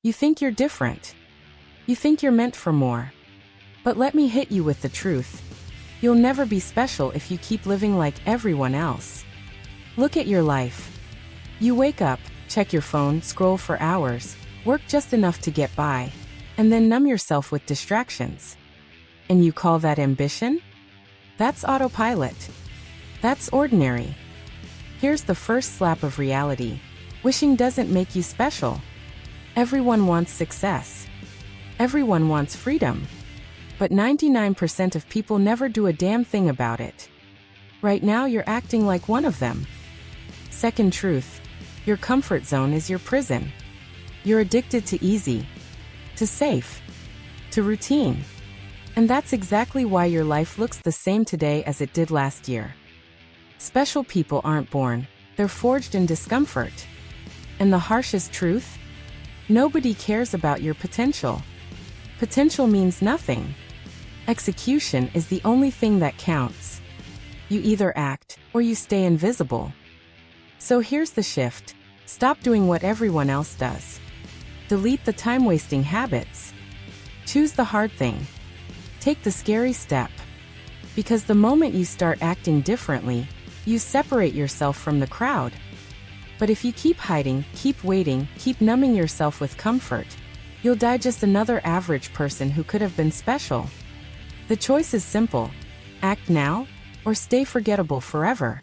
You think you're different. You think you're meant for more. But let me hit you with the truth. You'll never be special if you keep living like everyone else. Look at your life. You wake up, check your phone, scroll for hours, work just enough to get by, and then numb yourself with distractions. And you call that ambition? That's autopilot. That's ordinary. Here's the first slap of reality. Wishing doesn't make you special. Everyone wants success. Everyone wants freedom. But 99% of people never do a damn thing about it. Right now you're acting like one of them. Second truth. Your comfort zone is your prison. You're addicted to easy, to safe, to routine. And that's exactly why your life looks the same today as it did last year. Special people aren't born, they're forged in discomfort. And the harshest truth? Nobody cares about your potential. Potential means nothing. Execution is the only thing that counts. You either act, or you stay invisible. So here's the shift. Stop doing what everyone else does. Delete the time-wasting habits. Choose the hard thing. Take the scary step. Because the moment you start acting differently, you separate yourself from the crowd. But if you keep hiding, keep waiting, keep numbing yourself with comfort, you'll die just another average person who could have been special. The choice is simple. Act now, or stay forgettable forever.